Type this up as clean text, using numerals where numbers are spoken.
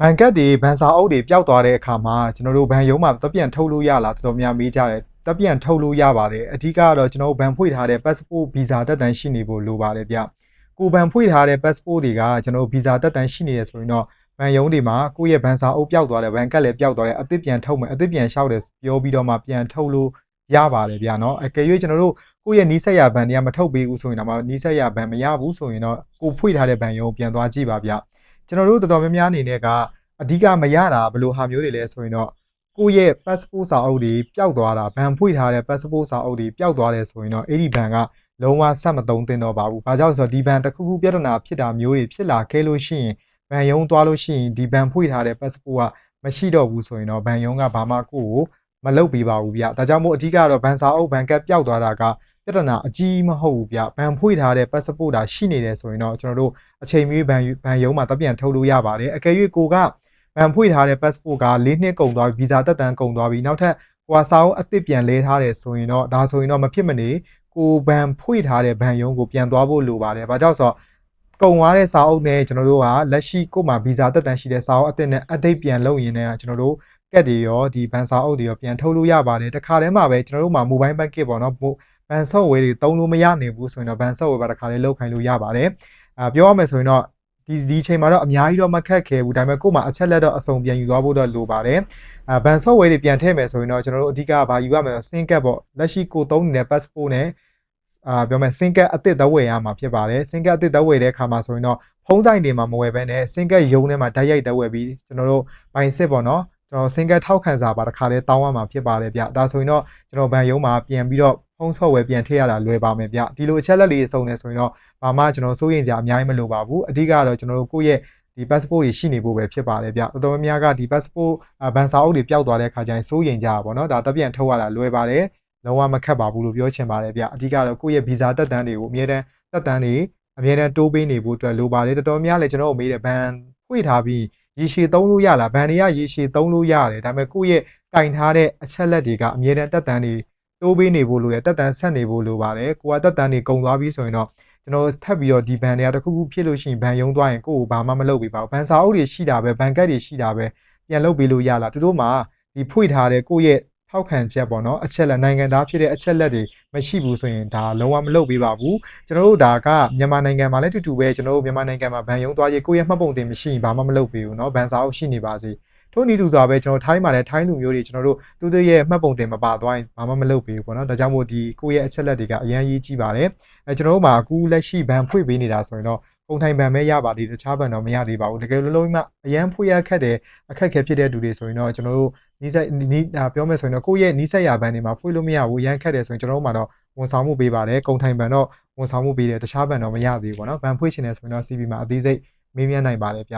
န်ကတ်တွေဘန်စာအုပ်တွေပျောက်သွားတဲ့အခါမှာကျွန်တော်တို့ဘန်ရုံးမှာတပ်ပြန်ထုတ်လို့ရလားတော်တော်များမေးကြတယ်တပ်ပြန်ထုတ်လို့ရပါတယ်အဓိကတော့ကျွန်တော်တို့ဘန်ဖွင့်ထားတဲ့ passport visa တက်တန်းရှိနေဖို့လိုပါတယ်ဗျကိုဘန်ဖွင့်ထားတဲ့ passport တွေကကျွန်တော်တို့ visa တက်တန်းရှိနေရဆိုရင်တော့ဘန်ရုံးတွေမှာကိုယ့်ရဲ့ဘန်စာအုပ်ပျောက်သွားတယ်ဘန်ကတ်လည်းပျောက်သွားတယ်အသစ်ပြန်ထုတ်မယ်အသစ်ပြန်လျှောက်တယ်ပြောပြီးတော့မှပြန်ထုတ်လို့ရပါတယ်ဗျနော်အကယ်၍ကျွန်တော်တို့ကိုယ့်ရဲ့နီးစပ်ရာဘန်တွေကမထုတ်ပေးဘူးဆိုရင်တော့နီးစပ်ရာဘန်မရဘူးဆိုရင်တော့ကိုဖွင့်ထားတဲ့ဘန်ရုံးပြန်သွားကြည့်ပါဗျကျွန်တော်တို့တော်တော်များများအနေနဲ့ကအဓိကမရတာဘယ်လိုဟာမျိုးတွေလဲဆိုရင်တော့ကိုယ့်ရဲ့ passport စာအုပ်တွေပျောက်သွားတာဘန်ဖွင့်ထားတဲ့ passport စာအုပ်တွေပျောက်သွားတယ်ဆိုရင်တော့အဲ့ဒီဘန်ကလုံးဝဆက်မသုံးသင့်တော့ပါဘူး။ဘာကြောင့်ဆိုတော့ဒီဘန်တစ်ခုခုပြဿနာဖြစ်တာမျိုးတွေဖြစ်လာခဲ့လို့ရှိရင်ဘန်ယုံသွားလို့ရှိရင်ဒီဘန်ဖွင့်ထားတဲ့ passport ကမရှိတော့ဘူးဆိုရင်တော့ဘန်ယုံကဘာမှကိုယ့်ကိုမလုပ်ပေးပါဘူးဗျ။ဒါကြောင့်မို့အဓိကတော့ဘန်စာအုပ်ဘန်ကတ်ပျောက်သွားတာကပြဿနာအကြီးမဟုတ်ဘူးဗျ။ဘန်ဖွင့်ထားတဲ့ passport ဒါရှိနေတယ်ဆိုရင်တော့ကျွန်တော်တို့အချိန်မီဘန်ယုံမှာတပြန်ထုတ်လို့ရပါတယ်။အကယ်၍ကိုကဘန်ဖွင့်ထားတဲ့ passport က4နှစ်ကုန်သွားပြီ visa တက်တန်းကုန်သွားပြီနောက်ထပ်ကိုစာအုပ်အသစ်ပြန်လဲထားတယ်ဆိုရင်တော့ဒါဆိုရင်တော့မဖြစ်မနေကိုဘန်ဖွင့်ထားတဲ့ဘန်ယုံကိုပြန်သွားဖို့လိုပါတယ်။ဘာကြောင့်ဆိုတော့ကုန်သွားတဲ့စာအုပ်နဲ့ကျွန်တော်တို့ကလက်ရှိကိုမှာ visa တက်တန်းရှိတဲ့စာအုပ်အသစ်နဲ့ update ပြန်လုပ်ရင်းနဲ့ကျွန်တော်တို့ကက်တွေရောဒီဘန်စာအုပ်တွေရောပြန်ထုတ်လို့ရပါတယ်။တခါတည်းမှာပဲကျွန်တော်တို့မှာ mobile banking ပေါ့နော်ဘန် software တွေသုံးလို့မရနိုင်ဘူးဆိုရင်တော့ဘန် software ပါတခါလေးလောက်ခိုင်းလို့ရပါတယ်။ပြောရမယ်ဆိုရင်တော့ဒီအချိန်မှာတော့အများကြီးတော့မခက်ခဲဘူးဒါပေမဲ့ကို့မှာအချက်လက်တော့အစုံပြန်ယူသွားဖို့တော့လိုပါတယ်ဘန် software တွေပြန်ထည့်မယ်ဆိုရင်တော့ကျွန်တော်တို့အဓိကဘာယူရမလဲ SIM card ပေါ့လက်ရှိကိုသုံးနေတဲ့ passport နဲ့ပြောမယ် SIM card အသစ်သက်ဝယ်ရမှာဖြစ်ပါတယ် SIM card အသစ်သက်ဝယ်တဲ့အခါမှာဆိုရင်တော့ဖုန်းဆိုင်တွေမှာမဝယ်ဘဲနဲ့ SIM card ရုံးထဲမှာတိုက်ရိုက်သက်ဝယ်ပြီးကျွန်တော်တို့ဘိုင်စစ်ပေါ့နော်ကျွန်တော် SIM card ထောက်ခံစာပါတစ်ခါလေးတောင်းရမှာဖြစ်ပါတယ်ဗျဒါဆိုရင်တော့ကျွန်တော်ဘန်ရုံးမှာပြန်ပြီးတော့ဖုန်း software ပြန်ထည့်ရတာလွယ်ပါမယ်ဗျဒီလိုအချက်လက်လေးစုံနေဆိုရင်တော့ဘာမှကျွန်တော်စိုးရိမ်စရာအများကြီးမလိုပါဘူးအဓိကတော့ကျွန်တော်တို့ကိုယ့်ရဲ့ဒီ passport တွေရှိနေဖို့ပဲဖြစ်ပါတယ်ဗျတော်တော်များများကဒီ passport ဘန်စာအုပ်တွေပျောက်သွားတဲ့အခါကျရင်စိုးရိမ်ကြတာပေါ့နော်ဒါတပြန်ထုတ်ရတာလွယ်ပါတယ်လုံးဝမခက်ပါဘူးလို့ပြောချင်ပါတယ်ဗျအဓိကတော့ကိုယ့်ရဲ့ visa တက်တန်းတွေကိုအမြဲတမ်းတက်တန်းတွေအမြဲတမ်းတိုးပေးနေဖို့အတွက်လိုပါတယ်တော်တော်များလည်းကျွန်တော်တို့မေးတယ်ဘန်ဖွင့်ထားပြီးရေရှည်သုံးလို့ရလားဘန်တွေကရေရှည်သုံးလို့ရတယ်ဒါပေမဲ့ကိုယ့်ရဲ့ကင်ထားတဲ့အချက်လက်တွေကအမြဲတမ်းတက်တန်းတွေတိုးပေးနေဖို့လိုတယ်တက်တန်းဆက်နေဖို့လိုပါတယ်ကိုကတက်တန်းတွေကုန်သွားပြီဆိုရင်တော့ကျွန်တော်ထပ်ပြီးတော့ဒီဘန်တွေကတခုခုဖြစ်လို့ရှိရင်ဘန်ယုံသွားရင်ကိုယ့်ကိုဘာမှမလုပ်ပေးပါဘူးဘန်စာအုပ်တွေရှိတာပဲဘန်ကတ်တွေရှိတာပဲပြန်လုပ်ပေးလို့ရလားသူတို့မှာဒီဖွင့်ထားတဲ့ကိုယ့်ရဲ့ထောက်ခံချက်ပေါ့နော်အချက်လက်နိုင်ငံသားဖြစ်တဲ့အချက်လက်တွေမရှိဘူးဆိုရင်ဒါလုံးဝမလုပ်ပေးပါဘူးကျွန်တော်တို့ဒါကမြန်မာနိုင်ငံမှာလည်းတူတူပဲကျွန်တော်တို့မြန်မာနိုင်ငံမှာဘန်ယုံသွားရေးကိုယ့်ရဲ့မှတ်ပုံတင်မရှိရင်ဘာမှမလုပ်ပေးဘူးเนาะဘန်စာအုပ်ရှိနေပါစေထို့နည်းတူစွာပဲကျွန်တော်ထိုင်းမှာလည်းထိုင်းလူမျိုးတွေကျွန်တော်တို့သူတို့ရဲ့မှတ်ပုံတင်မပါသွားရင်ဘာမှမလုပ်ပေးဘူးပေါ့နော်ဒါကြောင့်မို့ဒီကိုယ့်ရဲ့အချက်လက်တွေကအရန်ရေးကြည့်ပါတယ်ကျွန်တော်တို့မှာအခုလက်ရှိဘန်ဖွင့်ပေးနေတာဆိုရင်တော့ကုန်ထိုင်ဘန်ပဲရပါသေးတယ်တခြားဘန်တော့မရသေးပါဘူးတကယ်လုံးလုံးမှအရန်ဖွင့်ရခက်တယ်အခက်ခဲဖြစ်တဲ့သူတွေဆိုရင်တော့ကျွန်တော်တို့ပြောမယ်ဆိုရင်တော့ကိုယ့်ရဲ့နီးစပ်ရာဘန်တွေမှာဖွင့်လို့မရဘူးအရန်ခက်တယ်ဆိုရင်ကျွန်တော်တို့မှာတော့ဝန်ဆောင်မှုပေးပါတယ်ကုန်ထိုင်ဘန်တော့ဝန်ဆောင်မှုပေးတယ်တခြားဘန်တော့မရသေးဘူးပေါ့နော်ဘန်ဖွင့်ရှင်နေဆိုရင်တော့ CB မှာအသေးစိတ်မေးမြန်းနိုင်ပါတယ်ဗျ